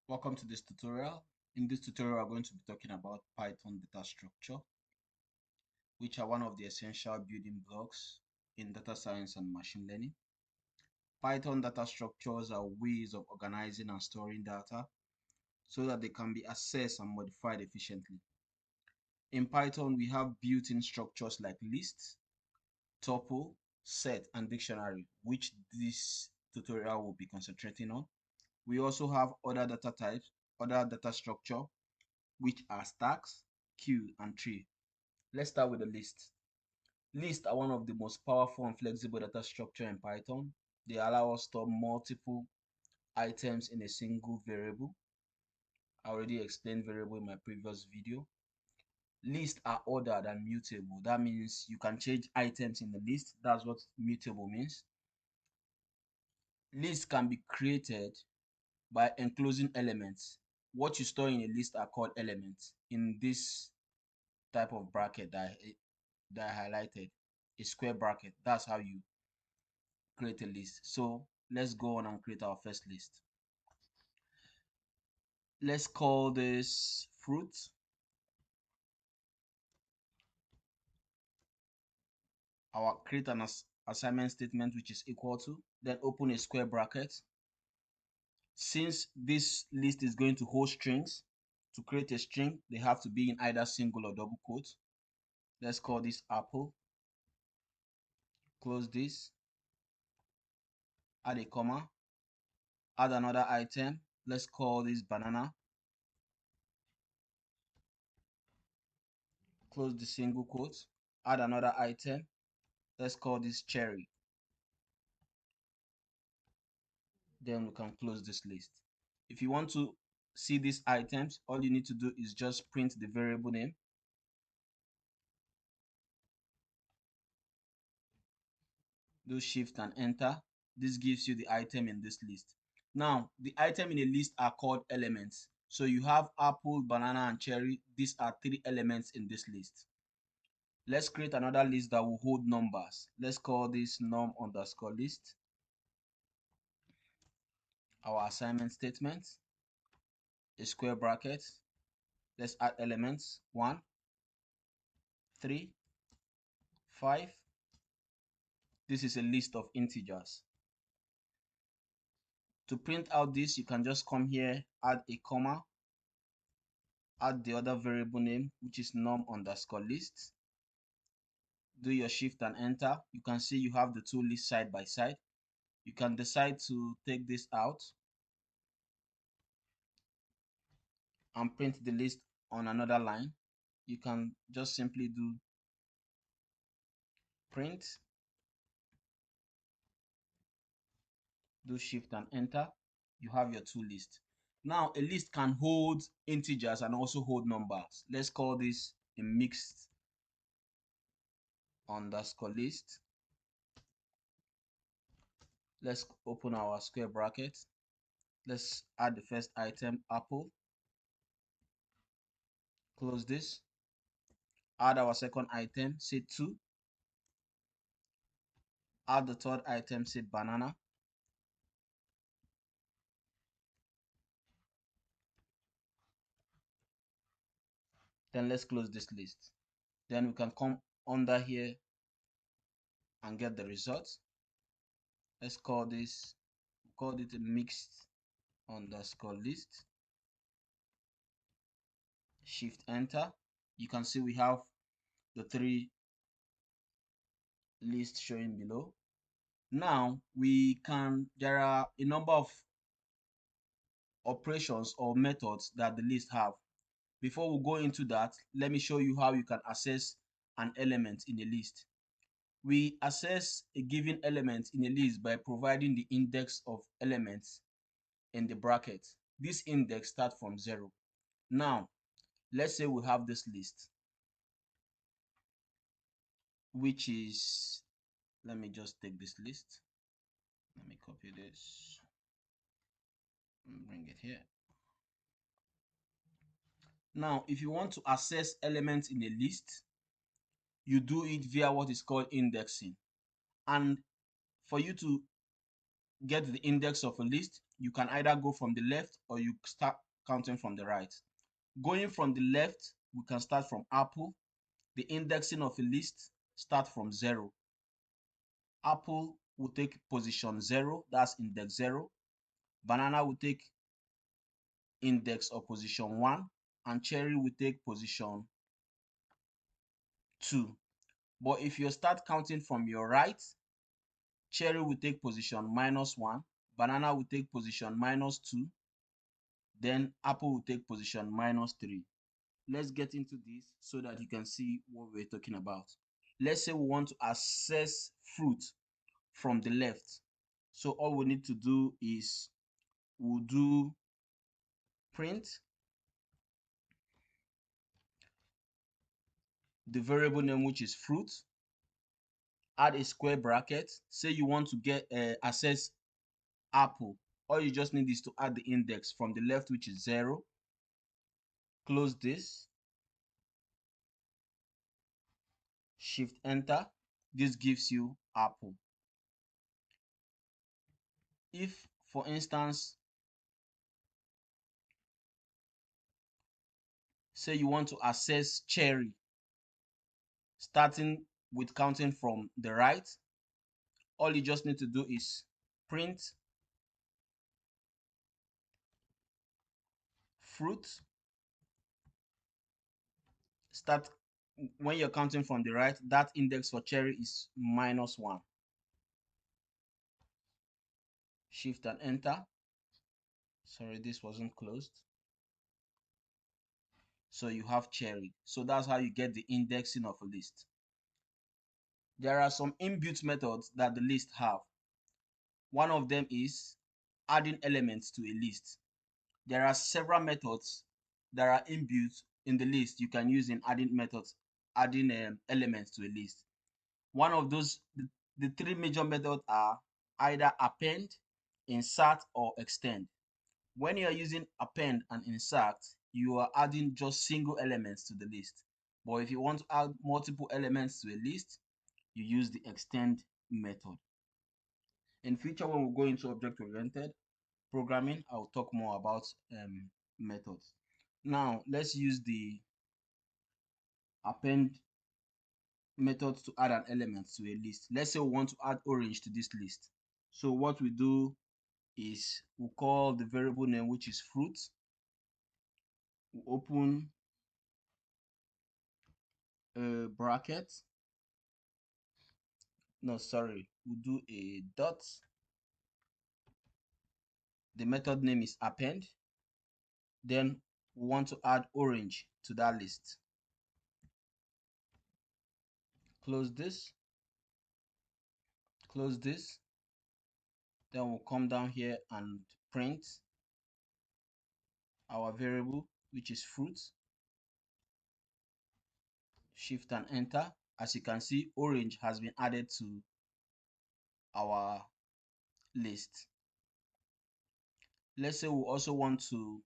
Welcome to this tutorial. In this tutorial, we're going to be talking about Python data structure, which are one of the essential building blocks in data science and machine learning. Python data structures are ways of organizing and storing data so that they can be accessed and modified efficiently. In Python, we have built-in structures like list, tuple, set, and dictionary, which this tutorial will be concentrating on. We also have other data types, other data structure, which are stacks, queue, and tree. Let's start with the list. Lists are one of the most powerful and flexible data structure in Python. They allow us to store multiple items in a single variable. I already explained variable in my previous video. Lists are ordered and mutable. That means you can change items in the list. That's what mutable means. Lists can be created by enclosing elements. What you store in a list are called elements. In this type of bracket that I highlighted, a square bracket, that's how you create a list. So let's go on and create our first list. Let's call this fruit. Our create an assignment statement which is equal to, then open a square bracket. Since this list is going to hold strings, to create a string they have to be in either single or double quotes. Let's call this apple. Close this, add a comma, add another item. Let's call this banana. Close the single quote, add another item. Let's call this cherry. Then we can close this list. If you want to see these items, all you need to do is just print the variable name. Do shift and enter. This gives you the item in this list. Now, the item in a list are called elements. So you have apple, banana, and cherry. These are three elements in this list. Let's create another list that will hold numbers. Let's call this num underscore list. Our assignment statement, a square bracket. Let's add elements 1, 3, 5. This is a list of integers. To print out this, you can just come here, add a comma, add the other variable name, which is num underscore list. Do your shift and enter. You can see you have the two lists side by side. You can decide to take this out and print the list on another line. You can just simply do print, do shift and enter. You have your two lists. Now a list can hold integers and also hold numbers. Let's call this a mixed underscore list. Let's open our square bracket. Let's add the first item, apple. Close this. Add our second item, say 2. Add the third item, say banana. Then let's close this list. Then we can come under here and get the results. Let's call it a mixed underscore list. Shift enter. You can see we have the three lists showing below. Now there are a number of operations or methods that the list have. Before we go into that, let me show you how you can access an element in a list. We access a given element in a list by providing the index of elements in the bracket. This index starts from 0. Now, let's say we have this list, which is, let me just take this list. Let me copy this and bring it here. Now, if you want to access elements in a list, you do it via what is called indexing. And for you to get the index of a list, you can either go from the left or you start counting from the right. Going from the left, we can start from apple. The indexing of a list start from 0. Apple will take position 0, that's index 0. Banana will take index or position 1, and cherry will take position 2. But if you start counting from your right, cherry will take position -1, banana will take position -2, then apple will take position -3. Let's get into this so that you can see what we're talking about. Let's say we want to access fruit from the left. So all we need to do is we'll do print the variable name, which is fruit, add a square bracket. Say you want to get access apple. All you just need is to add the index from the left, which is 0. Close this, shift enter. This gives you apple. If, for instance, say you want to access cherry, starting with counting from the right, all you just need to do is print fruit. Start when you're counting from the right, that index for cherry is -1. Shift and enter. Sorry, this wasn't closed. So you have cherry. So that's how you get the indexing of a list. There are some inbuilt methods that the list have. One of them is adding elements to a list. There are several methods that are inbuilt in the list you can use in adding methods, adding elements to a list. One of those, the three major methods are either append, insert, or extend. When you are using append and insert, you are adding just single elements to the list. But if you want to add multiple elements to a list, you use the extend method. In future, when we go into object-oriented programming, I'll talk more about methods. Now, let's use the append methods to add an element to a list. Let's say we want to add orange to this list. So what we do is we call the variable name, which is fruit. We open a bracket. No, sorry, we do a dot. The method name is append. Then we want to add orange to that list. Close this. Close this. Then we'll come down here and print our variable, which is fruit. Shift and enter. As you can see, orange has been added to our list. Let's say we also want to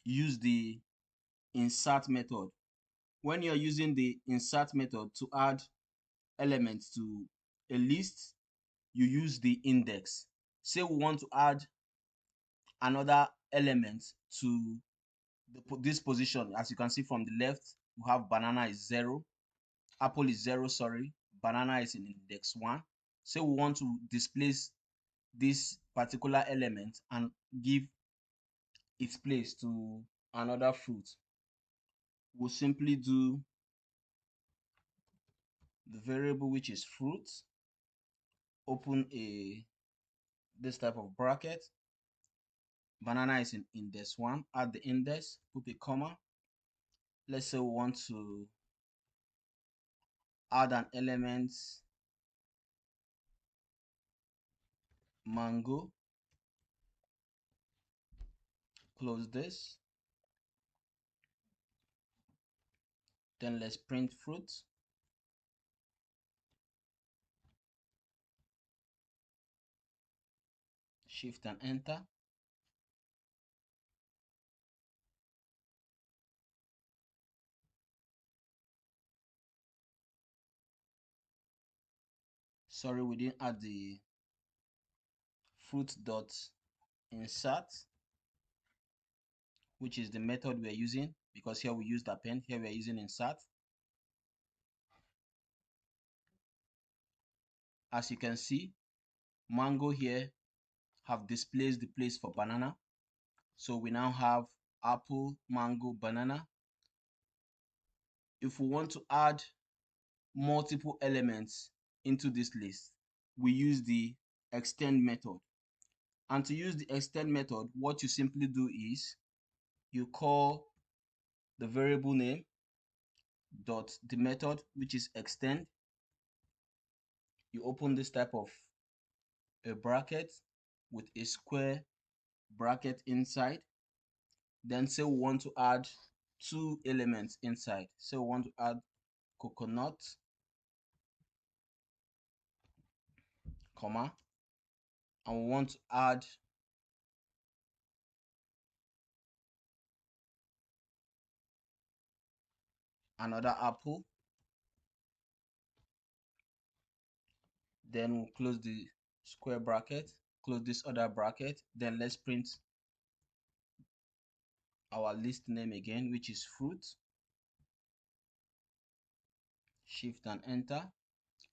use the insert method. When you're using the insert method to add elements to a list, you use the index. Say we want to add another element to this position. As you can see from the left, we have banana is 0, apple is 0, sorry, banana is in index 1. Say we want to displace this particular element and give its place to another fruit. We'll simply do the variable, which is fruit, open a this type of bracket. Banana is in index 1, add the index, put a comma. Let's say we want to add an element mango. Close this. Then let's print fruit. Shift and enter. Sorry, we didn't add the fruit dot insert, which is the method we're using, because here we used append, here we're using insert. As you can see, mango here have displaced the place for banana. So we now have apple, mango, banana. If we want to add multiple elements into this list, we use the extend method. And to use the extend method, what you simply do is you call the variable name dot the method, which is extend. You open this type of a bracket with a square bracket inside. Then say we want to add two elements inside. So we want to add coconut, comma, and we want to add another apple. Then we'll close the square bracket, close this other bracket. Then let's print our list name again, which is fruit. Shift and enter.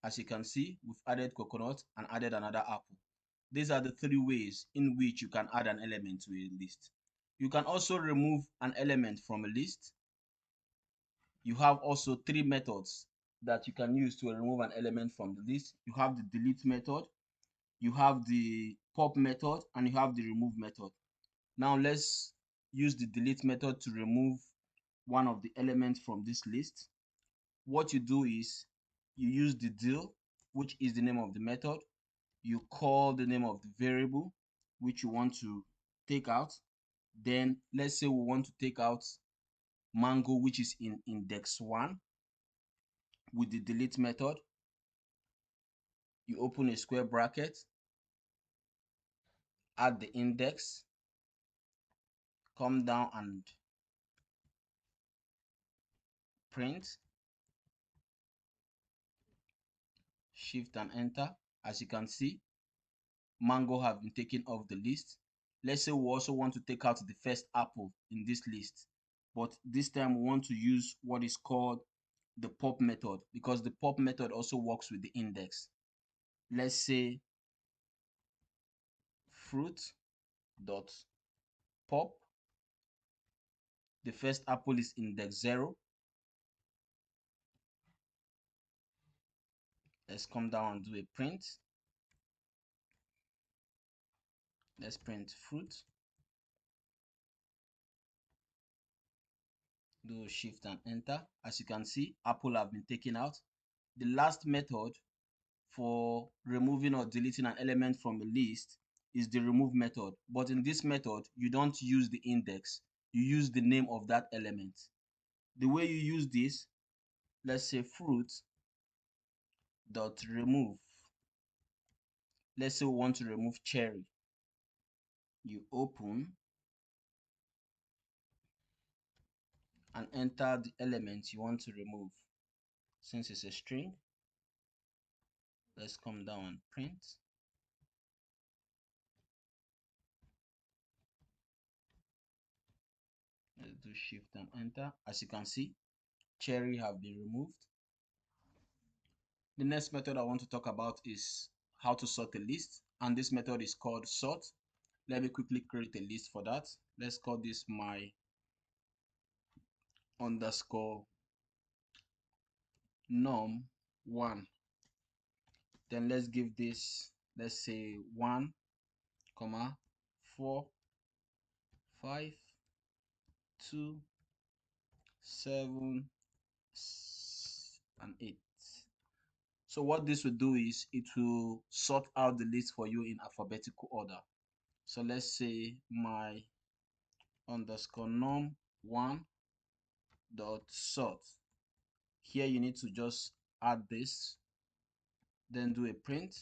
As you can see, we've added coconut and added another apple. These are the three ways in which you can add an element to a list. You can also remove an element from a list. You have also three methods that you can use to remove an element from the list. You have the delete method, you have the pop method, and you have the remove method. Now let's use the delete method to remove one of the elements from this list. What you do is you use the del, which is the name of the method. You call the name of the variable which you want to take out. Then let's say we want to take out mango, which is in index 1. With the delete method, you open a square bracket, add the index, come down and print, shift and enter. As you can see, mango have been taken off the list. Let's say we also want to take out the first apple in this list, but this time we want to use what is called the pop method, because the pop method also works with the index. Let's say fruit dot pop. The first apple is index 0. Let's come down and do a print. Let's print fruit. Do shift and enter. As you can see, apple have been taken out. The last method for removing or deleting an element from a list is the remove method. But in this method, you don't use the index. You use the name of that element. The way you use this, let's say fruit dot remove. Let's say we want to remove cherry. You open and enter the element you want to remove. Since it's a string, let's come down and print. Let's do shift and enter. As you can see, cherry have been removed. The next method I want to talk about is how to sort a list, and this method is called sort. Let me quickly create a list for that. Let's call this my underscore num1. Then let's give this, let's say 1 comma 4 5 2 7 and 8. So what this will do is it will sort out the list for you in alphabetical order. So let's say my underscore num1 dot sort. Here you need to just add this, then do a print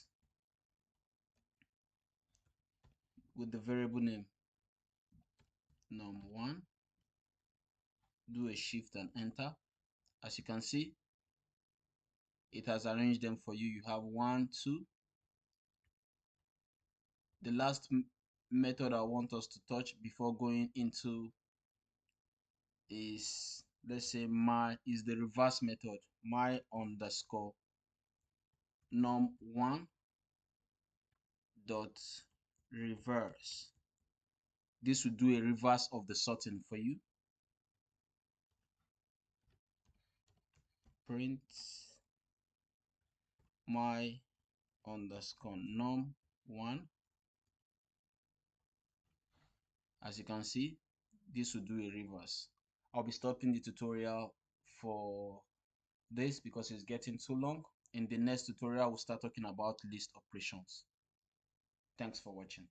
with the variable name num1. Do a shift and enter. As you can see, it has arranged them for you. You have 1 2, The last method I want us to touch before going into is, let's say, the reverse method, my underscore num1 dot reverse. This will do a reverse of the sorting for you. Print my underscore num1. As you can see, this will do a reverse. I'll be stopping the tutorial for this because it's getting too long. In the next tutorial, we'll start talking about list operations. Thanks for watching.